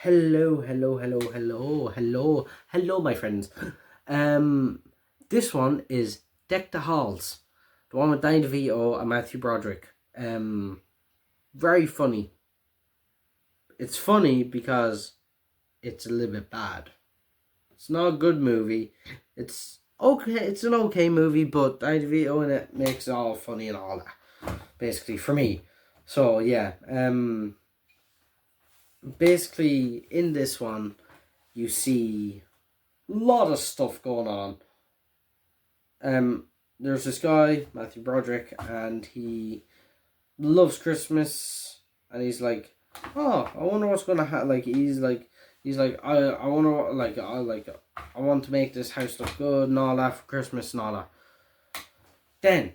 Hello, my friends. This one is Deck the Halls, the one with Danny DeVito and Matthew Broderick. Very funny. It's funny because it's a little bit bad. It's not a good movie. It's okay. It's an okay movie, but Danny DeVito in it makes it all funny and all that. Basically, for me. So yeah. Basically, in this one, you see a lot of stuff going on. There's this guy, Matthew Broderick, and he loves Christmas, and he's like, oh, I wonder what's gonna happen. He's like, I wonder, I want to make this house look good and all that for Christmas and all that. Then,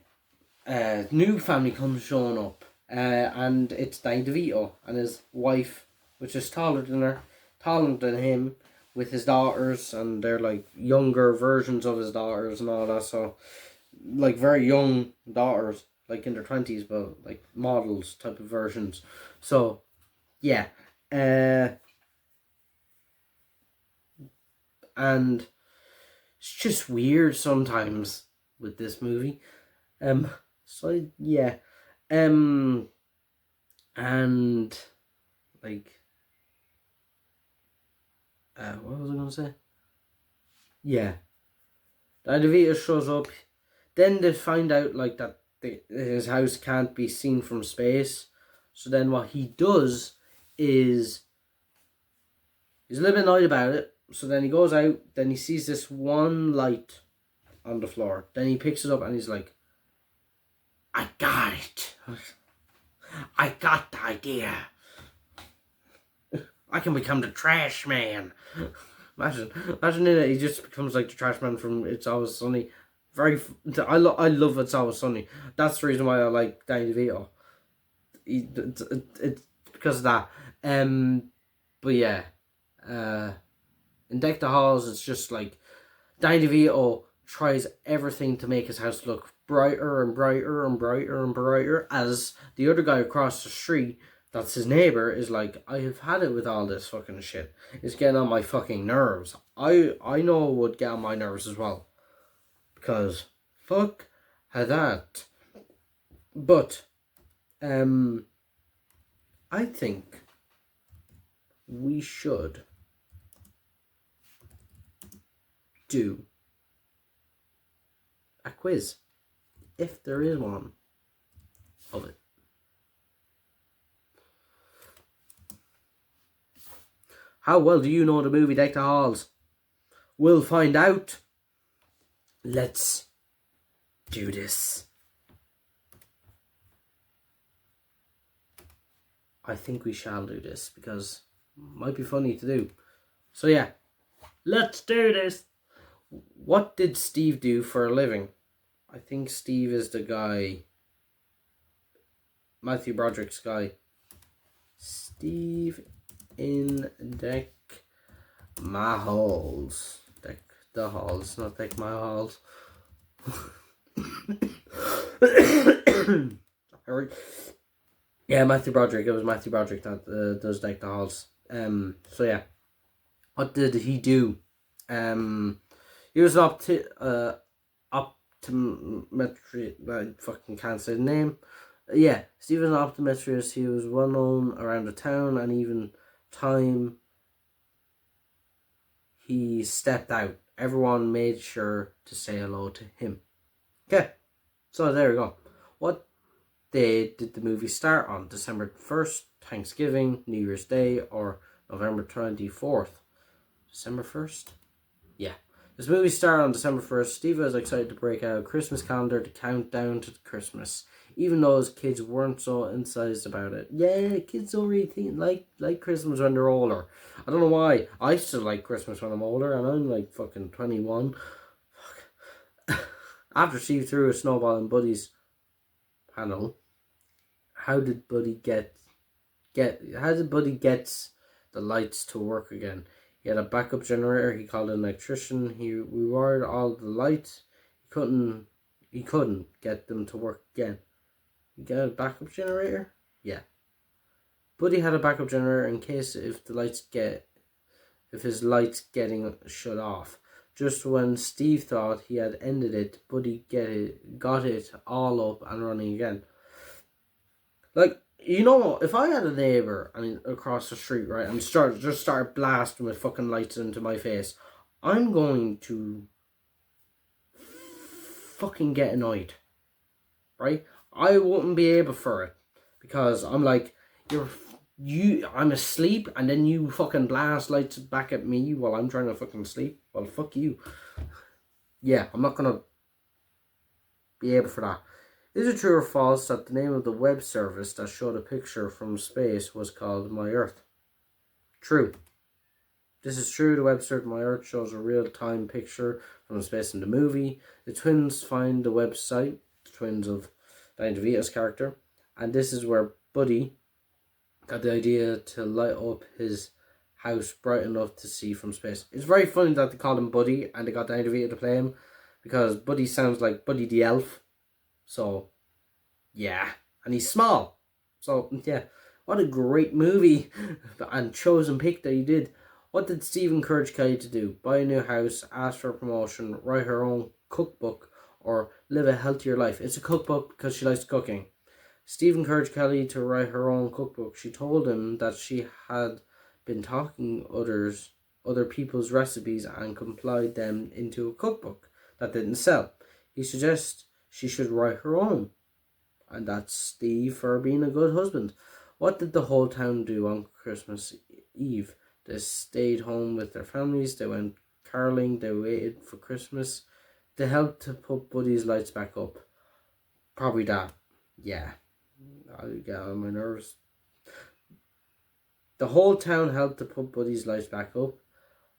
new family comes showing up, and it's Danny DeVito and his wife, which is taller than him, with his daughters, and they're like younger versions of his daughters and all that. So, like very young daughters, like in their 20s, but like models type of versions. So, yeah, and it's just weird sometimes with this movie. So yeah, and like. What was I gonna say? Yeah, Danny DeVito shows up. Then they find out like that his house can't be seen from space. So then what he does is he's a little bit annoyed about it. So then he goes out. Then he sees this one light on the floor. Then he picks it up and he's like, "I got it. I got the idea. I can become the trash man." Imagine it. He just becomes like the trash man from It's Always Sunny. I love It's Always Sunny. That's the reason why I like Danny DeVito. It's because of that. But yeah, in Deck the Halls, it's just like Danny DeVito tries everything to make his house look brighter and brighter and brighter and brighter, as the other guy across the street, that's his neighbor, is like, I have had it with all this fucking shit. It's getting on my fucking nerves. I know it would get on my nerves as well. Because fuck that. But I think we should do a quiz, if there is one of it. How well do you know the movie Deck the Halls? We'll find out. Let's do this. I think we shall do this because it might be funny to do. So yeah, let's do this. What did Steve do for a living? I think Steve is the guy, Matthew Broderick's guy. Steve in Deck My Halls. Deck the Halls, not Deck My Halls. Yeah, Matthew Broderick. It was Matthew Broderick that does Deck the Halls. So yeah, what did he do? He was an optometry. I fucking can't say the name. Yeah, Steve was an optometrist. He was well known around the town, and even time he stepped out, everyone made sure to say hello to him. Okay, so there we go. What day did the movie start on? December 1st, Thanksgiving, New Year's Day, or November 24th? December 1st? Yeah. This movie started on December 1st. Steve was excited to break out a Christmas calendar to count down to Christmas, even though his kids weren't so incised about it. Yeah, kids don't really think like Christmas when they're older. I don't know why. I still like Christmas when I'm older, and I'm like fucking 21. After Steve threw a snowball in Buddy's panel, how did Buddy get the lights to work again? He had a backup generator. He called an electrician. He rewired all the lights. He couldn't get them to work again. You get a backup generator? Yeah. Buddy had a backup generator in case if his lights getting shut off. Just when Steve thought he had ended it, Buddy got it all up and running again. Like, you know, if I had a neighbour and across the street, right, and start blasting with fucking lights into my face, I'm going to fucking get annoyed, right? I wouldn't be able for it because I'm like, I'm asleep and then you fucking blast lights back at me while I'm trying to fucking sleep. Well, fuck you. Yeah, I'm not gonna be able for that. Is it true or false that the name of the web service that showed a picture from space was called My Earth? True. This is true. The web service My Earth shows a real-time picture from space in the movie. The twins find the website, the twins of Danny DeVito's character, and this is where Buddy got the idea to light up his house bright enough to see from space. It's very funny that they called him Buddy and they got Danny DeVito to play him because Buddy sounds like Buddy the Elf. So, yeah. And he's small. So, yeah. What a great movie and chosen pick that he did. What did Steve encourage Kelly to do? Buy a new house, ask for a promotion, write her own cookbook, or live a healthier life? It's a cookbook because she likes cooking. Steve encouraged Kelly to write her own cookbook. She told him that she had been talking other people's recipes and compiled them into a cookbook that didn't sell. He suggests she should write her own. And that's Steve for being a good husband. What did the whole town do on Christmas Eve? They stayed home with their families. They went caroling. They waited for Christmas. They helped to put Buddy's lights back up. Probably that. Yeah. I'll get on my nerves. The whole town helped to put Buddy's lights back up.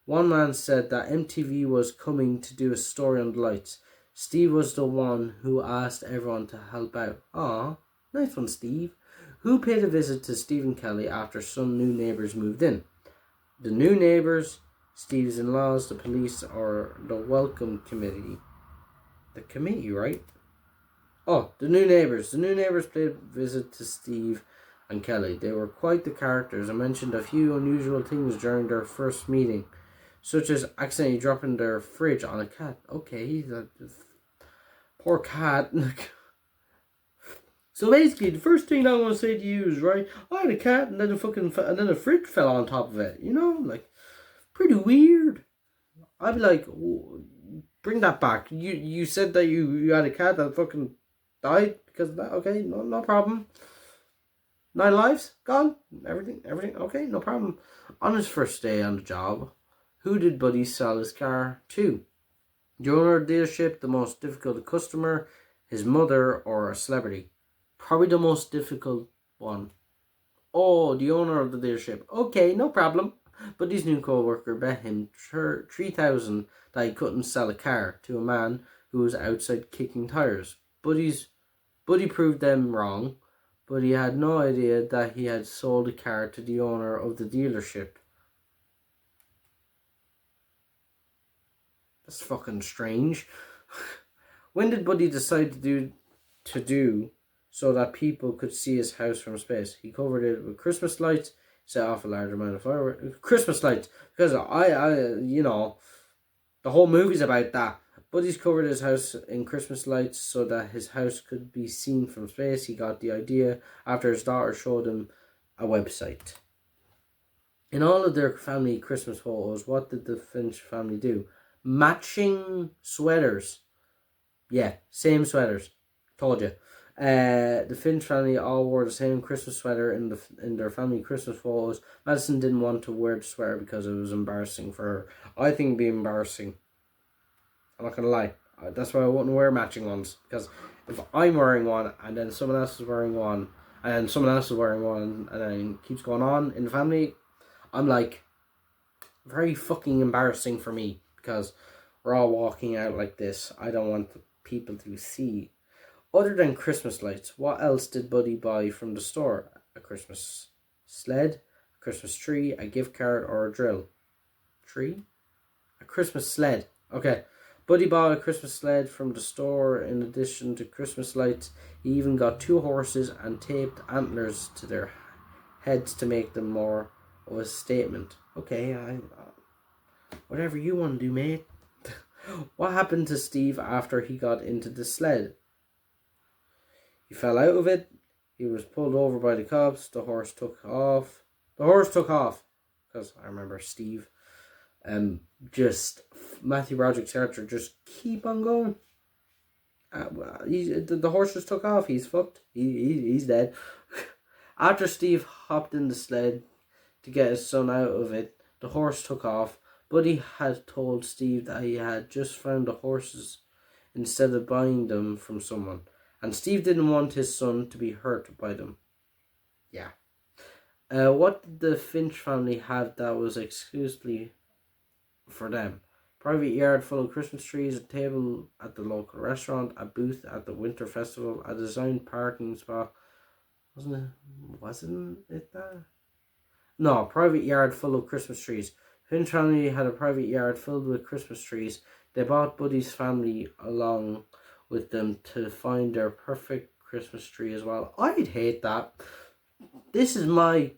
One man said that MTV was coming to do a story on the lights. Steve was the one who asked everyone to help out. Aw, nice one, Steve. Who paid a visit to Steve and Kelly after some new neighbours moved in? The new neighbours, Steve's in-laws, the police, or the welcome committee? The committee, right? Oh, the new neighbours. The new neighbours paid a visit to Steve and Kelly. They were quite the characters and mentioned a few unusual things during their first meeting, such as accidentally dropping their fridge on a cat. Okay, that poor cat. So basically, the first thing I want to say to you is, right, I had a cat and then the fridge fell on top of it. You know, like, pretty weird. I'd be like, oh, bring that back. You said that you had a cat that fucking died because of that. Okay, no problem. 9 lives gone. Everything. Okay, no problem. On his first day on the job, who did Buddy sell his car to? The owner of the dealership, the most difficult customer, his mother, or a celebrity? Probably the most difficult one. Oh, the owner of the dealership. Okay, no problem. Buddy's new co-worker bet him $3,000 that he couldn't sell a car to a man who was outside kicking tires. Buddy proved them wrong, but he had no idea that he had sold a car to the owner of the dealership. That's fucking strange. When did Buddy decide to do so that people could see his house from space? He covered it with Christmas lights, set off a large amount of fireworks. Christmas lights, because the whole movie's about that. Buddy's covered his house in Christmas lights so that his house could be seen from space. He got the idea after his daughter showed him a website. In all of their family Christmas photos, what did the Finch family do? Matching sweaters. Yeah, same sweaters. Told you. The Finch family all wore the same Christmas sweater in their family Christmas photos. Madison didn't want to wear the sweater because it was embarrassing for her. I think it'd be embarrassing. I'm not gonna lie. That's why I wouldn't wear matching ones. Because if I'm wearing one and then someone else is wearing one and then someone else is wearing one and then it keeps going on in the family, I'm like, very fucking embarrassing for me because we're all walking out like this. I don't want the people to see. Other than Christmas lights, what else did Buddy buy from the store? A Christmas sled, a Christmas tree, a gift card, or a drill? Tree? A Christmas sled. Okay. Buddy bought a Christmas sled from the store in addition to Christmas lights. He even got 2 horses and taped antlers to their heads to make them more of a statement. Okay, whatever you want to do, mate. What happened to Steve after he got into the sled? He fell out of it. He was pulled over by the cops. The horse took off. Because I remember Steve. Just Matthew Broderick's character just keep on going. The horse just took off. He's fucked. He's dead. After Steve hopped in the sled to get his son out of it, the horse took off. Buddy had told Steve that he had just found the horses instead of buying them from someone, and Steve didn't want his son to be hurt by them. Yeah. What did the Finch family have that was exclusively for them? Private yard full of Christmas trees, a table at the local restaurant, a booth at the winter festival, a designed parking spot. Wasn't it that? No, private yard full of Christmas trees. Finch family had a private yard filled with Christmas trees. They brought Buddy's family along with them to find their perfect Christmas tree as well. I'd hate that. This is my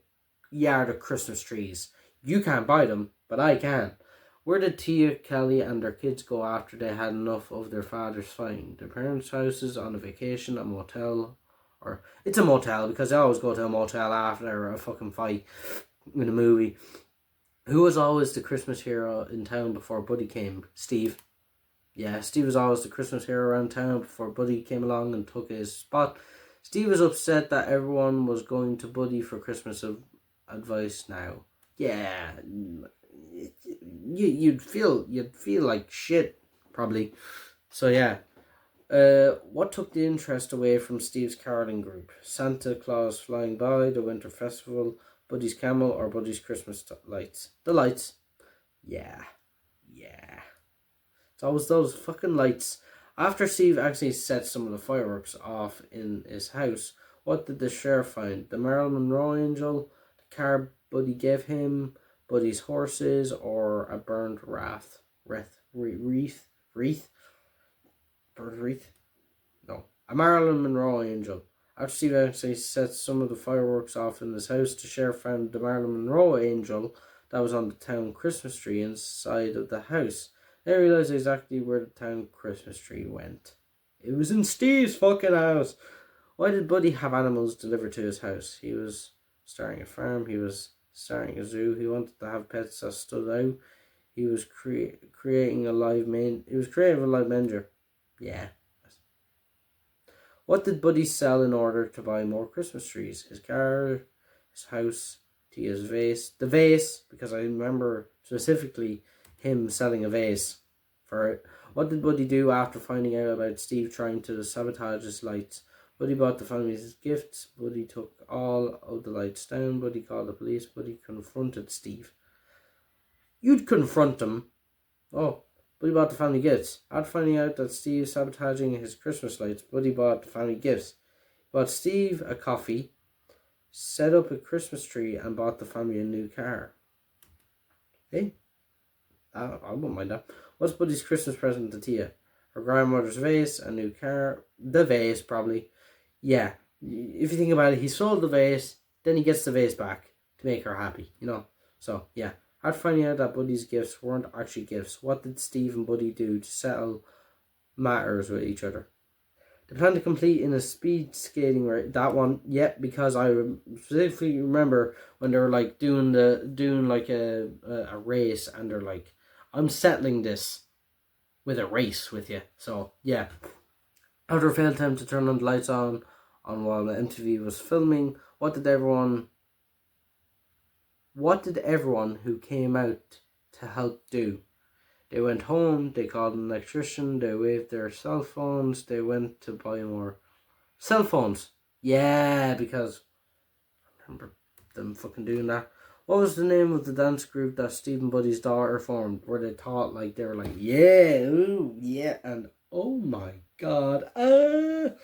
yard of Christmas trees. You can't buy them, but I can. Where did Tia, Kelly, and their kids go after they had enough of their father's fighting? Their parents' houses, on a vacation, a motel, or it's a motel because they always go to a motel after a fucking fight in a movie. Who was always the Christmas hero in town before Buddy came? Steve. Yeah, Steve was always the Christmas hero around town before Buddy came along and took his spot. Steve was upset that everyone was going to Buddy for Christmas advice now. Yeah, you'd feel like shit probably. So yeah. What took the interest away from Steve's caroling group? Santa Claus flying by, the winter festival, Buddy's camel, or Buddy's Christmas lights? The lights. Yeah. It's always those fucking lights. After Steve actually set some of the fireworks off in his house, what did the sheriff find? The Marilyn Monroe angel, the car Buddy gave him, Buddy's horses, or a burned wreath? Bird wreath? No. A Marilyn Monroe angel. After Steve actually set some of the fireworks off in his house, the sheriff found the Marilyn Monroe angel that was on the town Christmas tree inside of the house. They realised exactly where the town Christmas tree went. It was in Steve's fucking house. Why did Buddy have animals delivered to his house? He was starting a farm. He was starting a zoo. He wanted to have pets that stood out. He was creating a live manger. Yeah. What did Buddy sell in order to buy more Christmas trees? His car, his house, Tia's vase. The vase, because I remember specifically him selling a vase for it. What did Buddy do after finding out about Steve trying to sabotage his lights? Buddy bought the family's gifts. Buddy took all of the lights down. Buddy called the police. Buddy confronted Steve. You'd confront him. Oh, Buddy bought the family gifts. After finding out that Steve sabotaging his Christmas lights, Buddy bought the family gifts. He bought Steve a coffee, set up a Christmas tree, and bought the family a new car. Hey? I wouldn't mind that. What's Buddy's Christmas present to Tia? Her grandmother's vase, a new car. The vase, probably. Yeah. If you think about it, he sold the vase, then he gets the vase back to make her happy, So, yeah. After finding out that Buddy's gifts weren't actually gifts, what did Steve and Buddy do to settle matters with each other? They planned to complete in a speed skating race. That one, yeah, because I specifically remember when they were like doing a race, and they're like, I'm settling this with a race with you. So yeah. After a failed attempt to turn on the lights on while the MTV was filming, what did everyone who came out to help do? They went home, they called an electrician, they waved their cell phones, they went to buy more cell phones. Yeah, because I remember them fucking doing that. What was the name of the dance group that Steve and Buddy's daughter formed, where they thought like they were like, yeah, ooh, yeah, and oh my god, that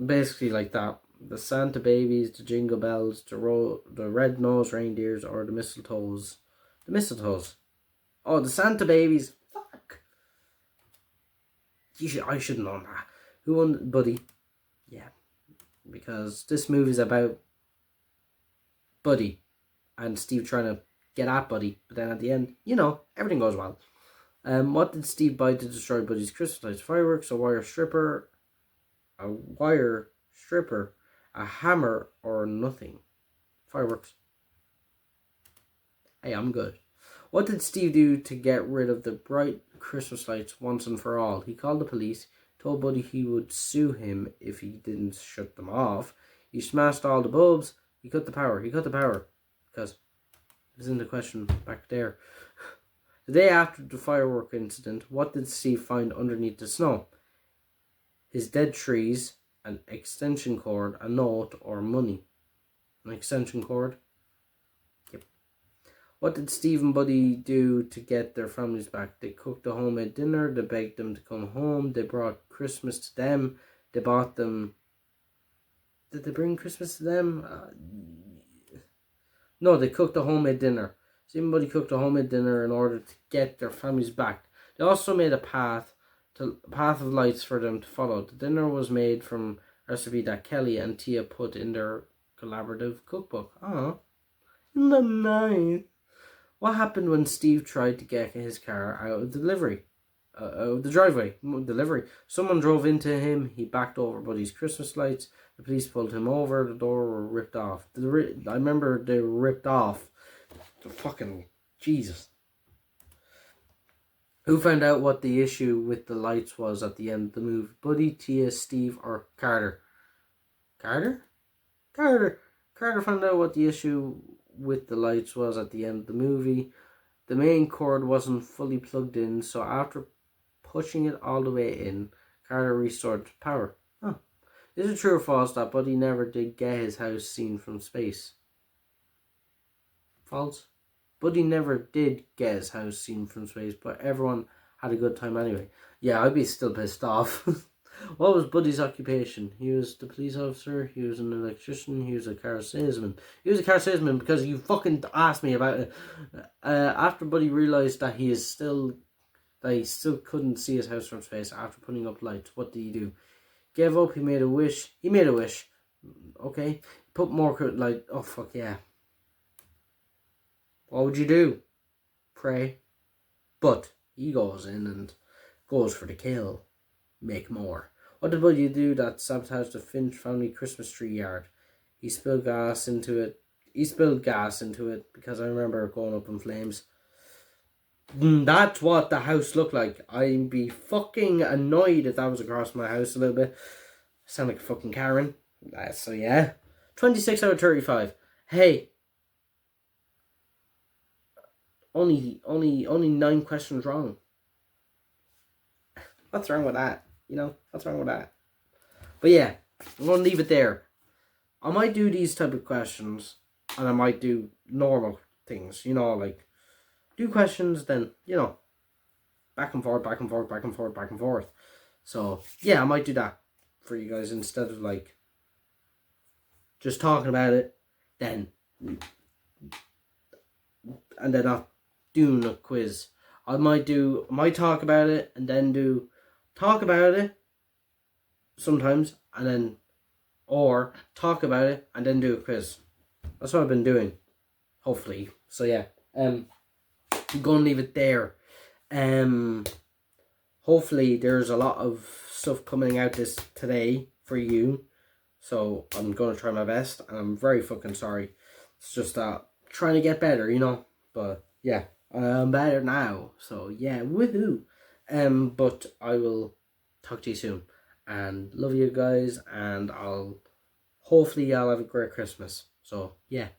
basically like that. The Santa babies, the jingle bells, the red-nosed reindeers, or the mistletoes. The mistletoes. Oh, the Santa babies. Fuck. I should have known that. Who won? Buddy. Yeah. Because this movie's about Buddy, and Steve trying to get at Buddy, but then at the end, everything goes well. What did Steve buy to destroy Buddy's Christmas lights? Fireworks, a wire stripper, a hammer, or nothing? Fireworks. Hey, I'm good. What did Steve do to get rid of the bright Christmas lights once and for all? He called the police, told Buddy he would sue him if he didn't shut them off. He smashed all the bulbs. He cut the power. Because it was in the question back there. The day after the firework incident, what did Steve find underneath the snow? His dead trees, an extension cord, a note, or money? An extension cord? Yep. What did Steve and Buddy do to get their families back? They cooked a homemade dinner. They begged them to come home. They brought Christmas to them. They bought them... Did they bring Christmas to them? No, they cooked a homemade dinner. Steve and Buddy cooked a homemade dinner in order to get their families back. They also made a path of lights for them to follow. The dinner was made from a recipe that Kelly and Tia put in their collaborative cookbook. Oh, isn't that nice? What happened when Steve tried to get his car out of the driveway? Delivery. Someone drove into him. He backed over Buddy's Christmas lights. The police pulled him over. The door were ripped off. I remember they were ripped off. Fucking Jesus. Who found out what the issue with the lights was at the end of the movie? Buddy, Tia, Steve, or Carter? Carter found out what the issue with the lights was at the end of the movie. The main cord wasn't fully plugged in, so after pushing it all the way in, Carter restored power. Oh. Is it true or false that Buddy never did get his house seen from space? False. Buddy never did get his house seen from space, but everyone had a good time anyway. Yeah, I'd be still pissed off. What was Buddy's occupation? He was the police officer, he was an electrician, he was a car salesman. He was a car salesman because you fucking asked me about it. After Buddy realised that he still couldn't see his house from space after putting up lights, what did he do? Gave up, he made a wish. Okay. Put more light. Oh, fuck yeah. What would you do? Pray. But he goes in and goes for the kill. Make more. What did Buddy do that sabotaged the Finch family Christmas tree yard? He spilled gas into it. Because I remember it going up in flames. That's what the house looked like. I'd be fucking annoyed if that was across my house a little bit. I sound like a fucking Karen. So yeah. 26 out of 35. Hey. Only 9 questions wrong. What's wrong with that? What's wrong with that? But yeah, I'm going to leave it there. I might do these type of questions, and I might do normal things, like do questions, then, back and forth. So, yeah, I might do that for you guys instead of, just talking about it, and then not doing a quiz. I might talk about it, and then talk about it sometimes, and then, or talk about it, and then do a quiz. That's what I've been doing, hopefully. So, yeah, I'm going to leave it there. Hopefully there's a lot of stuff coming out today for you, so I'm going to try my best, and I'm very fucking sorry. It's just trying to get better, but yeah, I'm better now, so yeah, woohoo. But I will talk to you soon, and love you guys, and hopefully I'll have a great Christmas. So yeah.